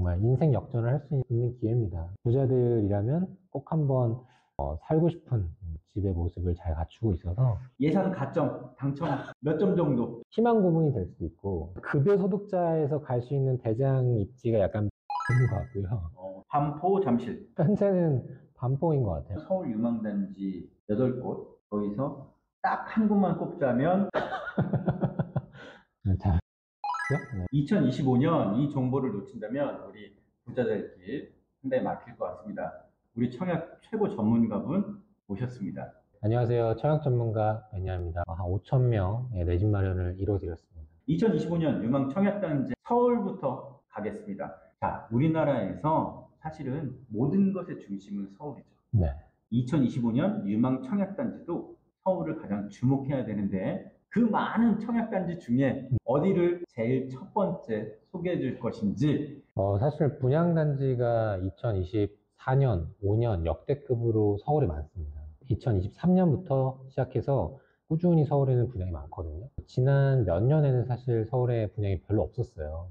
정말 인생 역전을 할 수 있는 기회입니다. 부자들이라면 꼭 한번 살고 싶은 집의 모습을 잘 갖추고 있어서 예상 가점, 당첨 몇 점 정도? 희망 고문이 될 수도 있고, 급여 소득자에서 갈 수 있는 대장 입지가 약간 있는 것 같고요. 반포, 잠실. 현재는 반포인 것 같아요. 서울 유망단지 8곳, 거기서 딱 한 곳만 꼽자면 자, 2025년 이 정보를 놓친다면 우리 부자 될 길 상당히 막힐 것 같습니다. 우리 청약 최고 전문가분 모셨습니다. 안녕하세요. 청약 전문가 베냐입니다. 한 5,000명의 내 집 마련을 이뤄드렸습니다. 2025년 유망 청약단지 서울부터 가겠습니다. 자, 우리나라에서 사실은 모든 것의 중심은 서울이죠. 네. 2025년 유망 청약단지도 서울을 가장 주목해야 되는데, 그 많은 청약단지 중에 어디를 제일 첫 번째 소개해 줄 것인지. 사실 분양단지가 2024년, 5년 역대급으로 서울에 많습니다. 2023년부터 시작해서 꾸준히 서울에는 분양이 많거든요. 지난 몇 년에는 사실 서울에 분양이 별로 없었어요.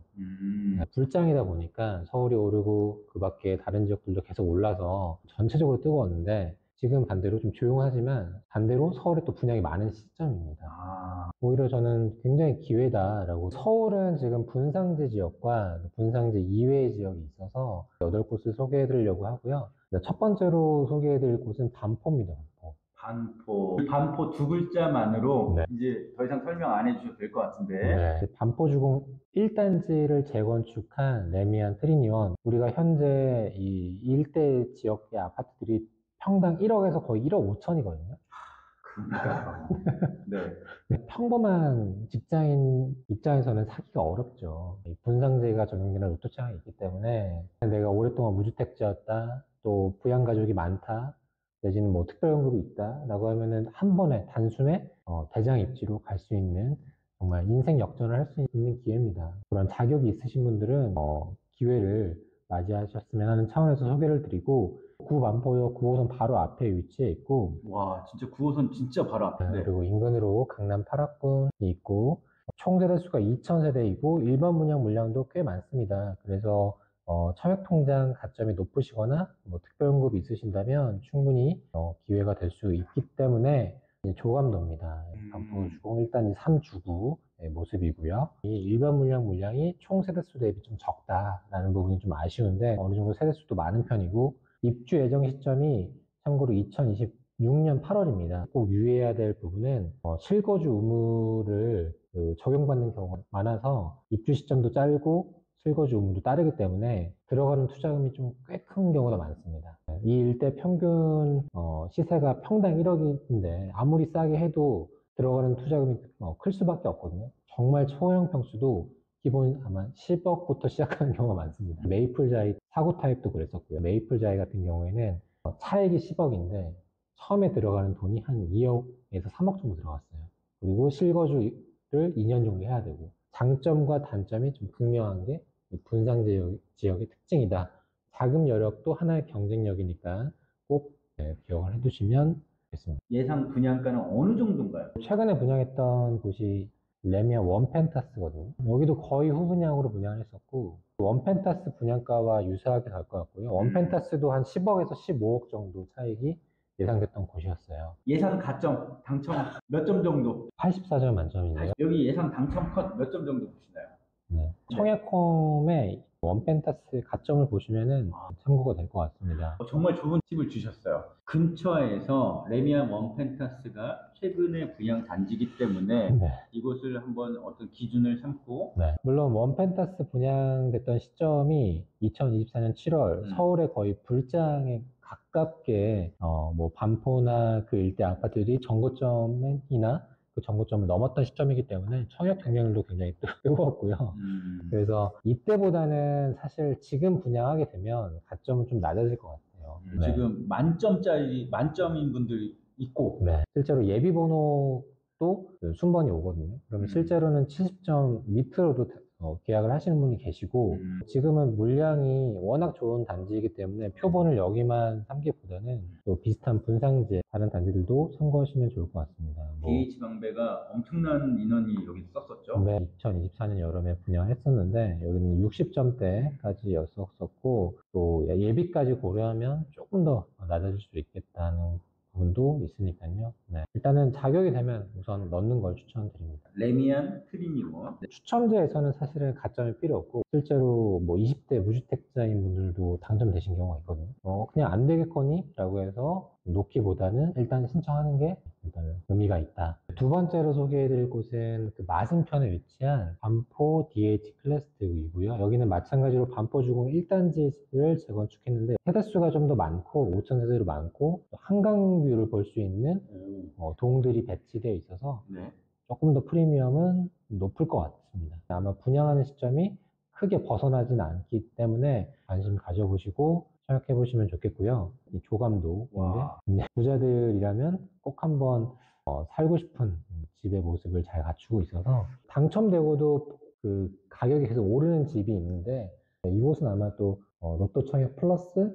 불장이다 보니까 서울이 오르고 그 밖에 다른 지역들도 계속 올라서 전체적으로 뜨거웠는데, 지금 반대로 좀 조용하지만 반대로 서울에 또 분양이 많은 시점입니다. 오히려 저는 굉장히 기회다라고. 서울은 지금 분상지 지역과 분상지 이외의 지역이 있어서 8곳을 소개해 드리려고 하고요. 첫 번째로 소개해 드릴 곳은 반포입니다. 반포 두 글자만으로 네. 이제 더 이상 설명 안 해주셔도 될 것 같은데. 네. 반포주공 1단지를 재건축한 레미안 트리니원. 우리가 현재 이 일대 지역의 아파트들이 평당 1억에서 거의 1억 5천이거든요. 그러니까. 네. 평범한 직장인 입장에서는 사기가 어렵죠. 이 분상제가 적용되는 로또장이 있기 때문에 내가 오랫동안 무주택자였다, 또 부양가족이 많다, 내지는 뭐 특별연금이 있다 라고 하면은 한 번에 단숨에 대장 입지로 갈 수 있는 정말 인생 역전을 할 수 있는 기회입니다. 그런 자격이 있으신 분들은 기회를 맞이하셨으면 하는 차원에서 소개를 드리고, 구반포역 9호선 바로 앞에 위치해 있고, 와, 진짜 9호선 진짜 바로 앞에. 네. 그리고 인근으로 강남 8학군이 있고, 총 세대수가 2,000세대이고 일반 분양 물량도 꽤 많습니다. 그래서 청약통장 가점이 높으시거나 뭐 특별연금이 있으신다면 충분히 기회가 될 수 있기 때문에 조감도입니다. 반포주공 1단지 3주구의 모습이고요. 이 일반 물량 물량이 총 세대수 대비 좀 적다라는 부분이 좀 아쉬운데, 어느 정도 세대수도 많은 편이고, 입주 예정 시점이 참고로 2026년 8월입니다. 꼭 유의해야 될 부분은 실거주 의무를 적용받는 경우가 많아서 입주 시점도 짧고 실거주 의무도 따르기 때문에 들어가는 투자금이 좀 꽤 큰 경우가 많습니다. 이 일대 평균 시세가 평당 1억인데 아무리 싸게 해도 들어가는 투자금이 클 수밖에 없거든요. 정말 초형 평수도 기본 아마 10억부터 시작하는 경우가 많습니다. 메이플자이 사고 타입도 그랬었고요. 메이플자이 같은 경우에는 차액이 10억인데 처음에 들어가는 돈이 한 2억에서 3억 정도 들어갔어요. 그리고 실거주를 2년 정도 해야 되고, 장점과 단점이 좀 분명한 게 분상 지역의 특징이다. 자금 여력도 하나의 경쟁력이니까 꼭 기억을 해두시면 좋겠습니다. 예상 분양가는 어느 정도인가요? 최근에 분양했던 곳이 레미안 원펜타스거든요. 여기도 거의 후분양으로 분양을 했었고, 원펜타스 분양가와 유사하게 갈 것 같고요. 원펜타스도 한 10억에서 15억 정도 차익이 예상됐던 곳이었어요. 예상 가점, 당첨 몇 점 정도? 84점 만점인데요. 여기 예상 당첨 컷 몇 점 정도 보시나요? 네. 청약홈의 원펜타스 가점을 보시면은 참고가 될 것 같습니다. 정말 좋은 팁을 주셨어요. 근처에서 레미안 원펜타스가 최근에 분양 단지이기 때문에 네. 이곳을 한번 어떤 기준을 삼고. 네. 물론 원펜타스 분양됐던 시점이 2024년 7월 서울에 거의 불장에 가깝게 뭐 반포나 그 일대 아파트들이 정고점이나 그 정고점을 넘었던 시점이기 때문에 청약 경쟁률도 굉장히 뜨거웠고요. 그래서 이때보다는 사실 지금 분양하게 되면 가점은 좀 낮아질 것 같아요. 네. 지금 만점인 분들이 있고. 네. 실제로 예비 번호도 순번이 오거든요. 그러면 실제로는 70점 밑으로도 계약을 하시는 분이 계시고, 지금은 물량이 워낙 좋은 단지이기 때문에 표본을 여기만 삼기보다는 또 비슷한 분상제 다른 단지들도 참고하시면 좋을 것 같습니다. DH 방배가 엄청난 인원이 여기 썼었죠. 네, 2024년 여름에 분양했었는데 여기는 60점대까지 였었고, 또 예비까지 고려하면 조금 더 낮아질 수 있겠다는 부분도 있으니까요. 네. 일단은 자격이 되면 우선 넣는 걸 추천드립니다. 레미안 트리니원. 추첨제에서는 사실은 가점이 필요 없고, 실제로 뭐 20대 무주택자인 분들도 당첨되신 경우가 있거든요. 그냥 안 되겠거니? 라고 해서 놓기보다는 일단 신청하는 게 일단은 의미가 있다. 두 번째로 소개해드릴 곳은 그 맞은편에 위치한 반포 DH 클래스트이고요. 여기는 마찬가지로 반포 주공 1단지를 재건축했는데 세대수가 좀 더 많고 5,000세대로 많고 한강뷰를 볼 수 있는 동들이 배치되어 있어서 네. 조금 더 프리미엄은 높을 것 같습니다. 아마 분양하는 시점이 크게 벗어나진 않기 때문에 관심 가져보시고 생각해 보시면 좋겠고요. 이 조감도인데 부자들이라면 꼭 한번 살고 싶은 집의 모습을 잘 갖추고 있어서 당첨되고도 그 가격이 계속 오르는 집이 있는데, 이곳은 아마 또 로또 청약 플러스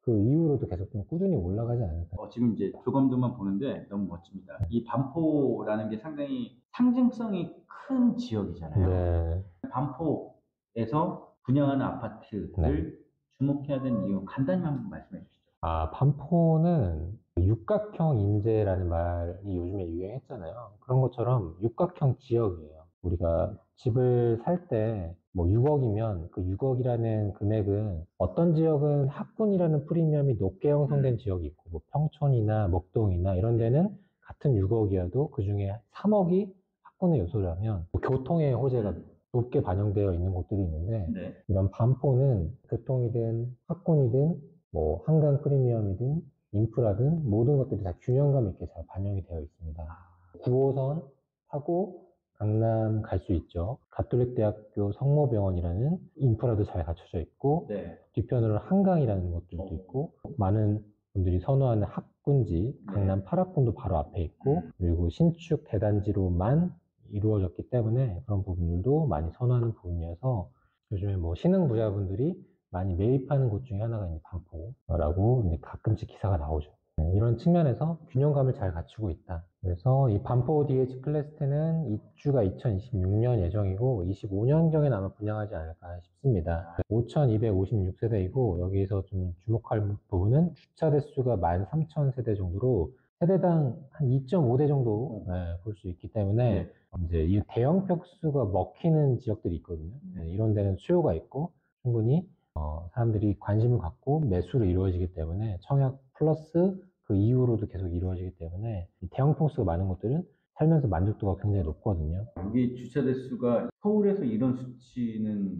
그 이후로도 계속 좀 꾸준히 올라가지 않을까. 지금 이제 조감도만 보는데 너무 멋집니다. 이 반포라는 게 상당히 상징성이 큰 지역이잖아요. 네. 반포에서 분양하는 아파트를 주목해야 되는 이유 간단히 한번 말씀해 주시죠. 반포는 육각형 인재라는 말이 요즘에 유행했잖아요. 그런 것처럼 육각형 지역이에요. 우리가 집을 살 때 뭐 6억이면 그 6억이라는 금액은 어떤 지역은 학군이라는 프리미엄이 높게 형성된 지역이 있고, 뭐 평촌이나 목동이나 이런 데는 같은 6억이어도 그 중에 3억이 학군의 요소라면 교통의 호재가 높게 반영되어 있는 곳들이 있는데, 네. 이런 반포는 교통이든 학군이든 뭐 한강 프리미엄이든 인프라든 모든 것들이 다 균형감 있게 잘 반영이 되어 있습니다. 9호선 타고 강남 갈 수 있죠. 가톨릭대학교 성모병원이라는 인프라도 잘 갖춰져 있고, 네. 뒤편으로는 한강이라는 것들도 있고, 많은 분들이 선호하는 학군지 강남 8학군도 바로 앞에 있고, 그리고 신축 대단지로만 이루어졌기 때문에 그런 부분들도 많이 선호하는 부분이어서 요즘에 뭐 신흥부자분들이 많이 매입하는 곳 중에 하나가 이제 반포라고 이제 가끔씩 기사가 나오죠. 이런 측면에서 균형감을 잘 갖추고 있다. 그래서 이 반포 DH 클래스트는 입주가 2026년 예정이고 25년경에 아마 분양하지 않을까 싶습니다. 5,256세대이고 여기서 좀 주목할 부분은 주차 대수가 13,000세대 정도로 세대당 한 2.5대 정도 볼 수 있기 때문에 이제 이 대형 평수가 먹히는 지역들이 있거든요. 이런 데는 수요가 있고 충분히 사람들이 관심을 갖고 매수로 이루어지기 때문에 청약 플러스 그 이후로도 계속 이루어지기 때문에 대형 평수가 많은 곳들은 살면서 만족도가 굉장히 높거든요. 여기 주차 대수가 서울에서 이런 수치는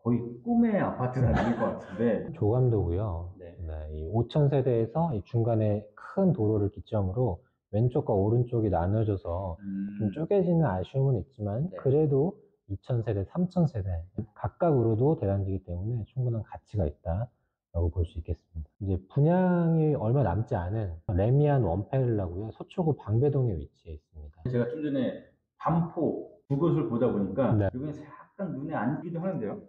거의 꿈의 아파트는 아닐 것 같은데. 조감도고요. 네. 이 5,000세대에서 이 중간에 큰 도로를 기점으로 왼쪽과 오른쪽이 나눠져서 좀 쪼개지는 아쉬움은 있지만 그래도 2,000세대, 3,000세대 각각으로도 대단지이기 때문에 충분한 가치가 있다라고 볼 수 있겠습니다. 이제 분양이 얼마 남지 않은 레미안 원페를라고요. 서초구 방배동에 위치해 있습니다. 제가 좀 전에 반포 두 곳을 보다 보니까 네. 여기는 약간 눈에 안 띄기도 하는데요.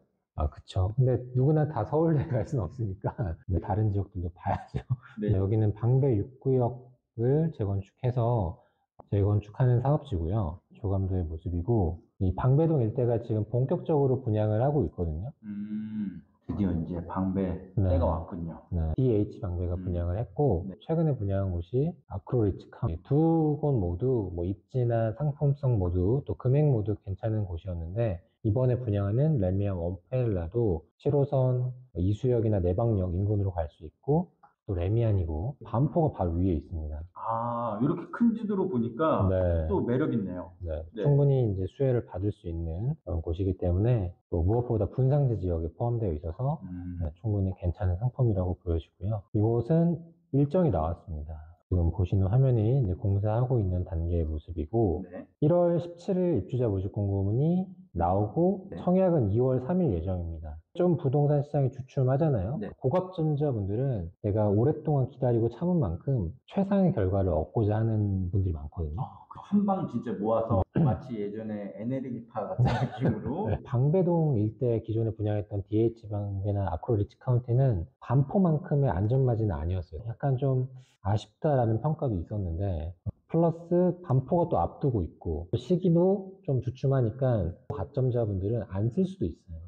그쵸. 근데 누구나 다 서울대에 갈 수는 없으니까 다른 지역들도 봐야죠. 네. 여기는 방배 6구역을 재건축하는 사업지고요. 조감도의 모습이고, 이 방배동 일대가 지금 본격적으로 분양을 하고 있거든요. 드디어 이제 방배 때가 왔군요. DH 방배가 분양을 했고, 최근에 분양한 곳이 아크로리치 카운티. 두 곳 모두 뭐 입지나 상품성 모두 또 금액 모두 괜찮은 곳이었는데, 이번에 분양하는 레미안 원페일라도 7호선 이수역이나 내방역 인근으로 갈 수 있고, 또 레미안이고 반포가 바로 위에 있습니다. 이렇게 큰 지도로 보니까 또 매력 있네요. 충분히 이제 수혜를 받을 수 있는 그런 곳이기 때문에 또 무엇보다 분상지 지역에 포함되어 있어서 충분히 괜찮은 상품이라고 보여지고요. 이곳은 일정이 나왔습니다. 지금 보시는 화면이 이제 공사하고 있는 단계의 모습이고 1월 17일 입주자 모집 공고문이 나오고 네. 청약은 2월 3일 예정입니다. 좀 부동산 시장이 주춤하잖아요. 네. 고갑전자분들은 내가 오랫동안 기다리고 참은 만큼 최상의 결과를 얻고자 하는 분들이 많거든요. 한 방 진짜 모아서 마치 예전에 에네르기파 같은 느낌으로 방배동 일대 기존에 분양했던 DH 방배나 아크로 리치 카운티는 반포만큼의 안전마진은 아니었어요. 약간 좀 아쉽다라는 평가도 있었는데 플러스 반포가 또 앞두고 있고 또 시기도 좀 주춤하니까 가점자분들은 안 쓸 수도 있어요.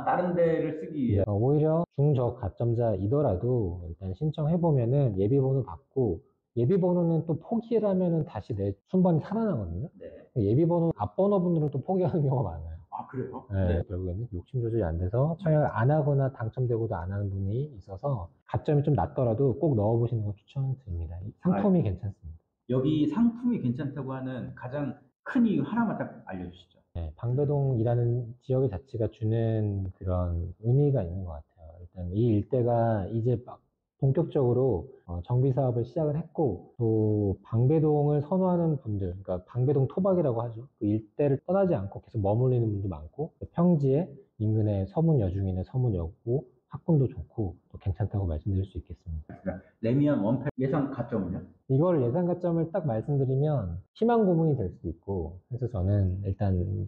다른 데를 쓰기 위해 오히려 중저 가점자이더라도 일단 신청해보면은 예비번호 받고 예비번호는 또 포기를 하면은 다시 내 순번이 살아나거든요. 네. 예비번호 앞번호분들은 또 포기하는 경우가 많아요. 그래요? 네, 결국에는 욕심 조절이 안 돼서 청약을 안 하거나 당첨되고도 안 하는 분이 있어서 가점이 좀 낮더라도 꼭 넣어보시는 걸 추천드립니다. 이 상품이 괜찮습니다. 여기 상품이 괜찮다고 하는 가장 큰 이유 하나만 딱 알려주시죠. 네, 방배동이라는 지역의 자체가 주는 그런 의미가 있는 것 같아요. 일단 이 일대가 이제 막 본격적으로 정비 사업을 시작을 했고 또 방배동을 선호하는 분들, 그러니까 방배동 토박이라고 하죠. 그 일대를 떠나지 않고 계속 머물리는 분도 많고 평지에 인근에 서문여중이나 서문여고 학군도 좋고 또 괜찮다고 말씀드릴 수 있겠습니다. 레미안 원팩 예상 가점은요? 이걸 예상 가점을 딱 말씀드리면 희망 고문이 될 수도 있고 그래서 저는 일단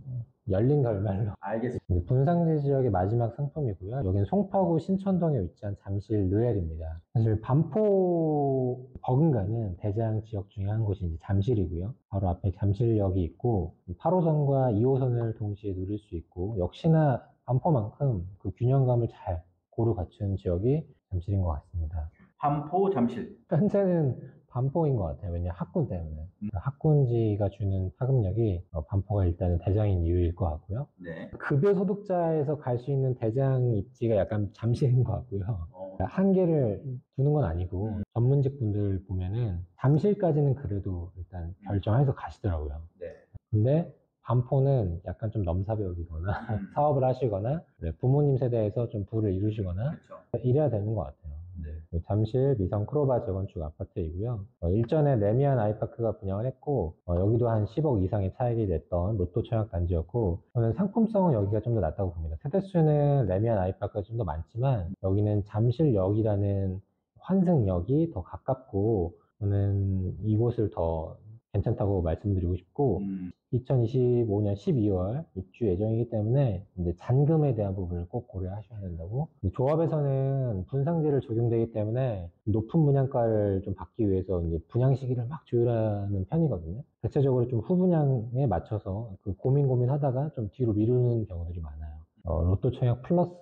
열린 결말로 알겠습니다. 분상지 지역의 마지막 상품이고요. 여기는 송파구 신천동에 위치한 잠실 르엘입니다. 사실 반포 버금가는 대장 지역 중에 한 곳이 이제 잠실이고요. 바로 앞에 잠실역이 있고 8호선과 2호선을 동시에 누릴 수 있고 역시나 반포만큼 그 균형감을 잘 고루 갖춘 지역이 잠실인 것 같습니다. 반포 잠실. 현재는 반포인 것 같아요. 왜냐 학군 때문에. 학군지가 주는 파급력이 반포가 일단은 대장인 이유일 것 같고요. 네. 급여 소득자에서 갈 수 있는 대장 입지가 약간 잠실인 것 같고요. 한계를 두는 건 아니고 전문직 분들 보면은 잠실까지는 그래도 일단 결정해서 가시더라고요. 네. 근데 반포는 약간 좀 넘사벽이거나 사업을 하시거나 부모님 세대에서 좀 부를 이루시거나 그렇죠. 이래야 되는 것 같아요. 잠실 미성 크로바 재건축 아파트이고요. 일전에 레미안 아이파크가 분양을 했고 여기도 한 10억 이상의 차익이 냈던 로또 청약 단지였고 저는 상품성은 여기가 좀 더 낫다고 봅니다. 세대수는 레미안 아이파크가 좀 더 많지만 여기는 잠실역이라는 환승역이 더 가깝고 저는 이곳을 더 괜찮다고 말씀드리고 싶고 2025년 12월 입주 예정이기 때문에 이제 잔금에 대한 부분을 꼭 고려하셔야 된다고. 조합에서는 분상제를 적용되기 때문에 높은 분양가를 좀 받기 위해서 이제 분양 시기를 막 조율하는 편이거든요. 대체적으로 좀 후분양에 맞춰서 그 고민하다가 좀 뒤로 미루는 경우들이 많아요. 로또 청약 플러스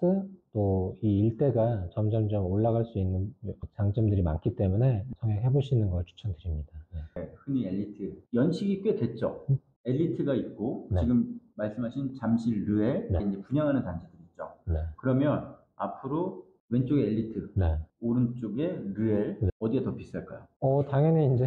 또 이 일대가 점점점 올라갈 수 있는 장점들이 많기 때문에 청약해 보시는 걸 추천드립니다. 네. 흔히 엘리트. 연식이 꽤 됐죠. 엘리트가 있고 네. 지금 말씀하신 잠실 르에 네. 이제 분양하는 단지들 있죠. 네. 그러면 앞으로 왼쪽에 엘리트, 네. 오른쪽에 르엘 네. 어디가 더 비쌀까요? 당연히 이제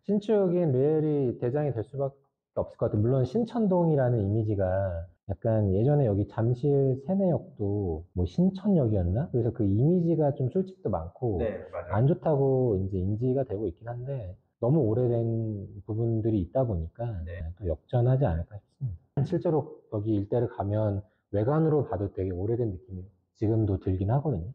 신축인 레엘이 대장이 될 수밖에 없을 것 같아요. 물론 신천동이라는 이미지가 약간 예전에 여기 잠실 세내역도 뭐 신천역이었나? 그래서 그 이미지가 좀 술집도 많고 맞아요. 안 좋다고 이제 인지가 되고 있긴 한데 너무 오래된 부분들이 있다 보니까 또 역전하지 않을까 싶습니다. 실제로 여기 일대를 가면 외관으로 봐도 되게 오래된 느낌이 지금도 들긴 하거든요.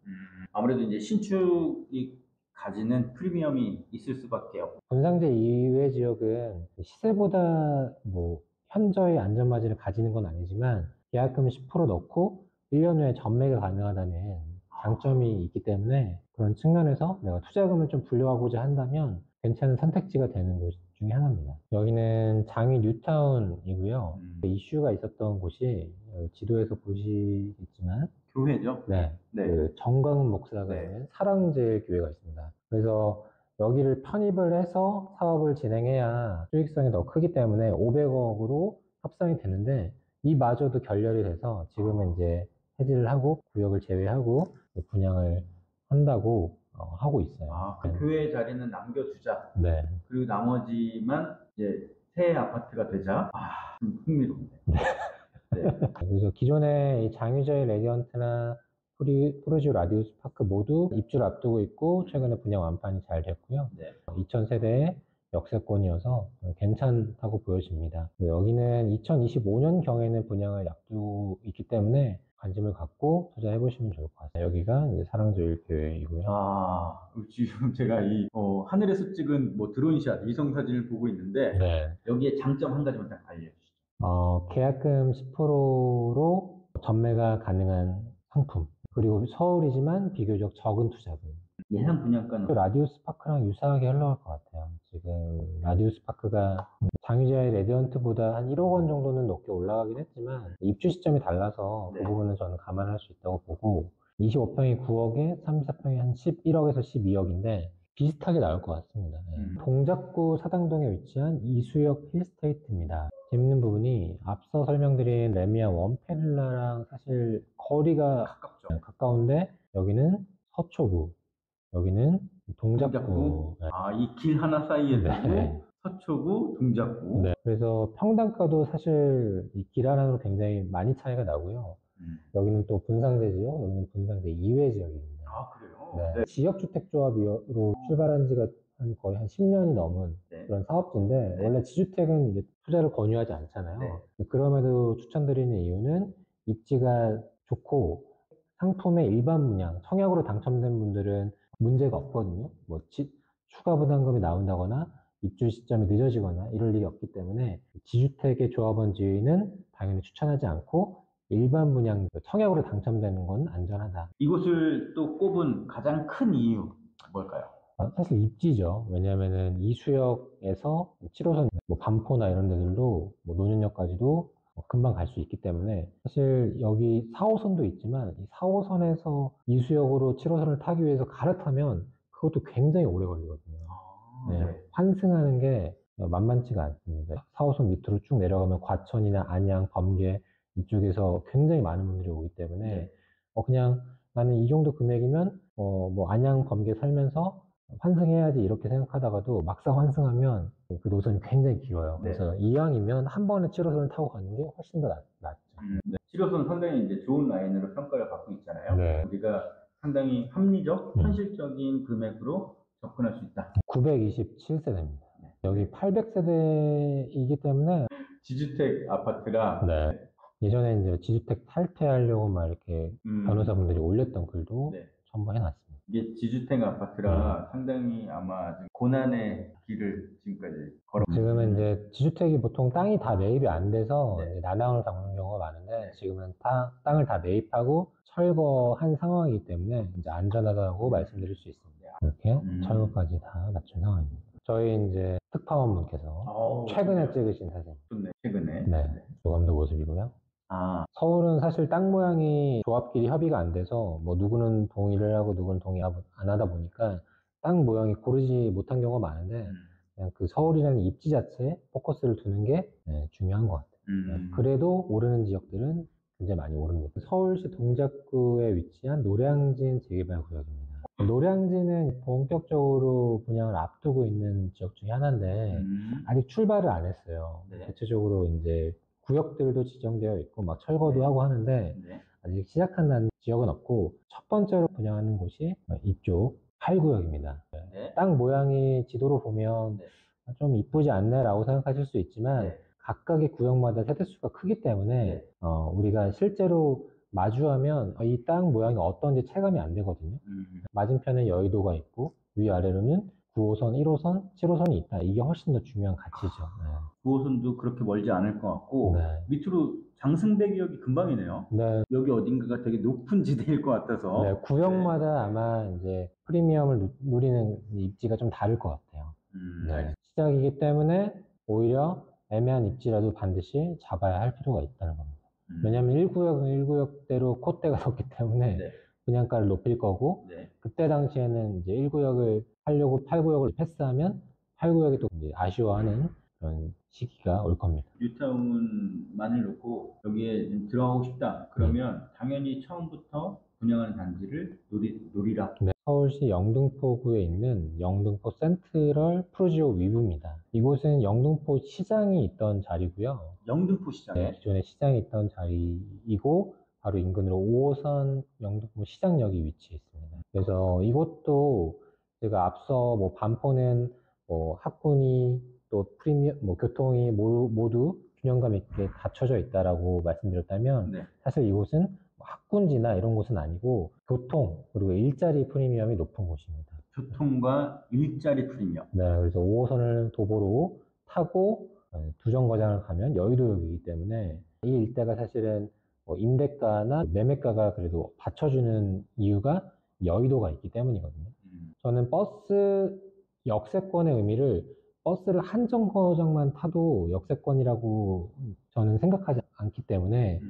아무래도 이제 신축이 가지는 프리미엄이 있을 수밖에 없고. 분상제 이외 지역은 시세보다 뭐 현저히 안전마진을 가지는 건 아니지만 계약금 10% 넣고 1년 후에 전매가 가능하다는 장점이 있기 때문에 그런 측면에서 내가 투자금을 좀 불려가고자 한다면 괜찮은 선택지가 되는 곳 중에 하나입니다. 여기는 장위 뉴타운이고요. 이슈가 있었던 곳이 지도에서 보시겠지만 교회죠? 네. 그 정광훈 목사가 있는 사랑제일교회가 있습니다. 그래서 여기를 편입을 해서 사업을 진행해야 수익성이 더 크기 때문에 500억으로 협상이 되는데 이마저도 결렬이 돼서 지금은 이제 해지를 하고 구역을 제외하고 분양을 한다고 하고 있어요. 그 교회 자리는 남겨두자. 네. 그리고 나머지만 이제 새 아파트가 되자. 좀 흥미롭네요. 그래서 기존의 이 장유저의 레디언트나 프루지오 라디우스 파크 모두 입주를 앞두고 있고 최근에 분양 완판이 잘 됐고요. 2000세대의 역세권이어서 괜찮다고 보여집니다. 여기는 2025년경에는 분양을 앞두고 있기 때문에 관심을 갖고 투자해 보시면 좋을 것 같아요. 여기가 이제 사랑조일교회이고요. 아, 지금 제가 이 하늘에서 찍은 뭐 드론샷 위성 사진을 보고 있는데 네. 여기에 장점 한 가지만 딱 알려주시죠. 계약금 10%로 전매가 가능한 상품. 그리고 서울이지만 비교적 적은 투자금. 예상 분양가는 라디우스 파크랑 유사하게 흘러갈 것 같아요. 지금 라디우스 파크가 장유자의 레디언트보다 한 1억 원 정도는 높게 올라가긴 했지만 입주 시점이 달라서 그 네. 부분은 저는 감안할 수 있다고 보고 25평이 9억에 34평이 한 11억에서 12억인데 비슷하게 나올 것 같습니다. 네. 동작구 사당동에 위치한 이수역 힐스테이트입니다. 재밌는 부분이 앞서 설명드린 레미안 원페릴라랑 사실 거리가 가깝죠. 가까운데 여기는 서초구, 여기는 동작구. 네. 아, 이 길 하나 사이에 두고 네. 서초구, 동작구. 네. 그래서 평당가도 사실 이 길 하나로 굉장히 많이 차이가 나고요. 여기는 또 분상제 지역, 여기는 분상제 이외 지역입니다. 아, 그래요? 네. 네. 지역주택조합으로 출발한 지가 거의 한 10년이 넘은 네. 그런 사업지인데 네. 원래 지주택은 이제 투자를 권유하지 않잖아요. 네. 그럼에도 추천드리는 이유는 입지가 좋고 상품의 일반 분양, 청약으로 당첨된 분들은 문제가 없거든요. 뭐 추가 부담금이 나온다거나 입주 시점이 늦어지거나 이럴 일이 없기 때문에 지주택의 조합원 지위는 당연히 추천하지 않고 일반 분양 청약으로 당첨되는 건 안전하다. 이곳을 또 꼽은 가장 큰 이유 뭘까요? 사실 입지죠. 왜냐면은 이수역에서 7호선, 뭐 반포나 이런 데들도 뭐 노년역까지도 금방 갈 수 있기 때문에 사실 여기 4호선도 있지만 이 4호선에서 이수역으로 7호선을 타기 위해서 갈아타면 그것도 굉장히 오래 걸리거든요. 네, 환승하는 게 만만치가 않습니다. 4호선 밑으로 쭉 내려가면 과천이나 안양, 범계 이쪽에서 굉장히 많은 분들이 오기 때문에 네. 그냥 나는 이 정도 금액이면 뭐 안양, 범계 살면서 환승해야지 이렇게 생각하다가도 막상 환승하면 그 노선이 굉장히 길어요. 네. 그래서 이왕이면 한 번에 7호선을 타고 가는 게 훨씬 더 낫죠. 네. 7호선 상당히 이제 좋은 라인으로 평가를 받고 있잖아요. 네. 우리가 상당히 합리적, 음. 현실적인 금액으로 접근할 수 있다. 927세대입니다. 여기 800세대이기 때문에 지주택 아파트라 네. 예전에 이제 지주택 탈퇴하려고 막 이렇게 변호사분들이 올렸던 글도 네. 첨부해놨습니다. 이게 지주택 아파트라 상당히 아마 좀 고난의 길을 지금까지 걸어. 지금은 이제 지주택이 보통 땅이 다 매입이 안 돼서 네. 이제 난항을 겪는 경우가 많은데 지금은 땅을 다 매입하고 철거한 상황이기 때문에 이제 안전하다고 말씀드릴 수 있습니다. 이렇게 철거까지 다 갖춘 상황입니다. 저희 이제 특파원분께서 최근에 찍으신 사진. 좋네. 최근에. 네. 조감도 모습이고요. 서울은 사실 땅 모양이 조합끼리 협의가 안 돼서 뭐 누구는 동의를 하고 누구는 동의 안 하다 보니까 땅 모양이 고르지 못한 경우가 많은데 그냥 그 서울이라는 입지 자체에 포커스를 두는 게 중요한 것 같아요. 그래도 오르는 지역들은 굉장히 많이 오릅니다. 서울시 동작구에 위치한 노량진 재개발 구역입니다. 노량진은 본격적으로 분양을 앞두고 있는 지역 중에 하나인데 아직 출발을 안 했어요. 네. 대체적으로 이제 구역들도 지정되어 있고 막 철거도 하고 하는데 아직 시작한 지역은 없고 첫 번째로 분양하는 곳이 이쪽 8구역입니다. 땅 모양이 지도로 보면 좀 이쁘지 않네 라고 생각하실 수 있지만 각각의 구역마다 세대수가 크기 때문에 우리가 실제로 마주하면 이 땅 모양이 어떤지 체감이 안 되거든요. 맞은편에 여의도가 있고 위아래로는 9호선, 1호선, 7호선이 있다. 이게 훨씬 더 중요한 가치죠. 9호선도 그렇게 멀지 않을 것 같고 밑으로 장승대기역이 금방이네요. 네. 여기 어딘가가 되게 높은 지대일 것 같아서. 네, 구역마다 아마 이제 프리미엄을 누리는 입지가 좀 다를 것 같아요. 시작이기 때문에 오히려 애매한 입지라도 반드시 잡아야 할 필요가 있다는 겁니다. 왜냐하면 1구역은 1구역대로 콧대가 높기 때문에 분양가를 높일 거고 그때 당시에는 이제 1구역을 하려고 8구역을 패스하면 8구역이 또 이제 아쉬워하는 그런 시기가 올 겁니다. 뉴타운만을 놓고 여기에 들어가고 싶다. 그러면 당연히 처음부터 분양하는 단지를 노리라. 네, 서울시 영등포구에 있는 영등포 센트럴 프루지오 위브입니다. 이곳은 영등포 시장이 있던 자리고요. 영등포 시장. 네, 기존에 시장이 있던 자리이고 바로 인근으로 5호선 영등포 시장역이 위치해 있습니다. 그래서 이곳도 제가 앞서 뭐 반포는 뭐 학군이 또 프리미엄, 뭐 교통이 모두 균형감 있게 갖춰져 있다라고 말씀드렸다면 네. 사실 이곳은 뭐 학군지나 이런 곳은 아니고 교통 그리고 일자리 프리미엄이 높은 곳입니다. 교통과 일자리 프리미엄. 네, 그래서 5호선을 도보로 타고 두 정거장을 가면 여의도역이기 때문에 이 일대가 사실은 뭐 임대가나 매매가가 그래도 받쳐주는 이유가 여의도가 있기 때문이거든요. 저는 버스 역세권의 의미를 버스를 한 정거장만 타도 역세권이라고 저는 생각하지 않기 때문에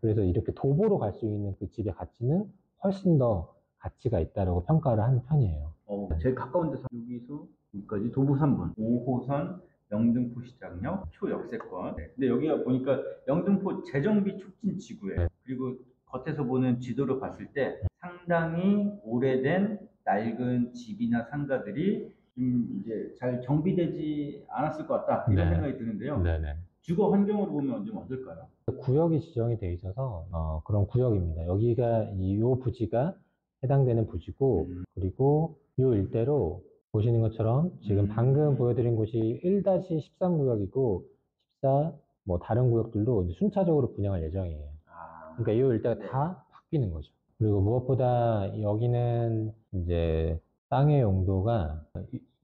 그래서 이렇게 도보로 갈 수 있는 그 집의 가치는 훨씬 더 가치가 있다고 평가를 하는 편이에요. 제일 가까운 데서 여기서 여기까지 도보 3분. 5호선 영등포 시장역 초역세권. 네. 근데 여기가 보니까 영등포 재정비 촉진 지구예요. 네. 그리고 겉에서 보는 지도를 봤을 때 상당히 오래된 낡은 집이나 상가들이 이제 잘 정비되지 않았을 것 같다 이런 네. 생각이 드는데요. 네네. 주거 환경으로 보면 좀 어떨까요? 구역이 지정이 돼 있어서 그런 구역입니다. 여기가 요 부지가 해당되는 부지고 그리고 요 일대로 보시는 것처럼 지금 방금 보여드린 곳이 1-13구역이고 14, 뭐 다른 구역들도 이제 순차적으로 분양할 예정이에요. 그러니까 이 일대가 다 바뀌는 거죠. 그리고 무엇보다 여기는 이제 땅의 용도가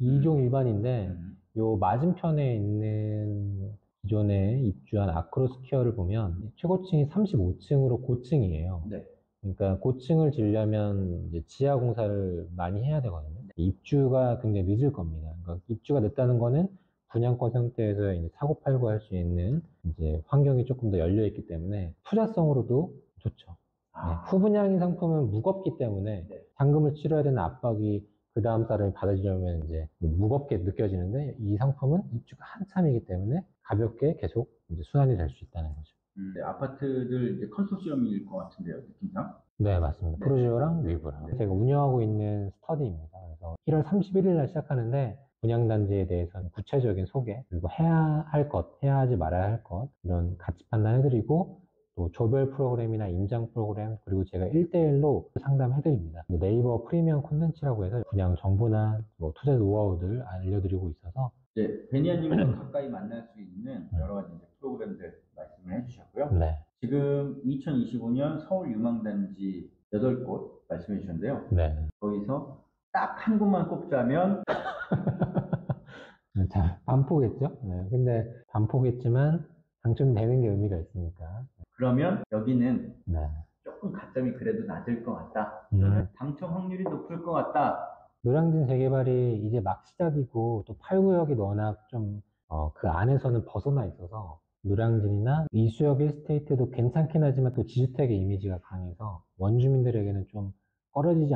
2종 일반인데 요 맞은편에 있는 기존에 입주한 아크로스퀘어를 보면 최고층이 35층으로 고층이에요. 네. 그러니까 고층을 지으려면 이제 지하 공사를 많이 해야 되거든요. 입주가 굉장히 늦을 겁니다. 그러니까 입주가 늦다는 거는 분양권 상태에서 이제 사고팔고 할 수 있는 이제 환경이 조금 더 열려 있기 때문에 투자성으로도 좋죠. 네, 후분양인 상품은 무겁기 때문에 네. 잔금을 치러야 되는 압박이 그 다음 사람이 받아들이려면 이제 무겁게 느껴지는데 이 상품은 입주가 한참이기 때문에 가볍게 계속 이제 순환이 될 수 있다는 거죠. 네, 아파트들 이제 컨소시엄일 것 같은데요, 느낌상? 네, 맞습니다. 네. 프로지오랑 위브랑. 제가 운영하고 있는 스터디입니다. 그래서 1월 31일 날 시작하는데 분양단지에 대해서는 구체적인 소개, 그리고 해야 할 것, 해야 하지 말아야 할 것, 이런 가치 판단해드리고 또 조별 프로그램이나 임장 프로그램, 그리고 제가 1대1로 상담해드립니다. 네이버 프리미엄 콘텐츠라고 해서 분양 정보나 뭐 투자 노하우들 알려드리고 있어서 네, 베니아님과 가까이 만날 수 있는 여러 가지 이제 프로그램들 말씀을 해주셨고요. 네, 지금 2025년 서울 유망단지 8곳 말씀해 주셨는데요. 네. 거기서 딱 한 곳만 꼽자면 자, 반포겠죠? 네, 근데 반포겠지만 당첨되는 게 의미가 있으니까. 그러면 여기는 네. 조금 가점이 그래도 낮을 것 같다. 음. 당첨 확률이 높을 것 같다. 노량진 재개발이 이제 막 시작이고 또 8구역이 워낙 좀 그 안에서는 벗어나 있어서 노량진이나 이수역 1스테이트도 괜찮긴 하지만 또 지주택의 이미지가 강해서 원주민들에게는 좀 꺼려지지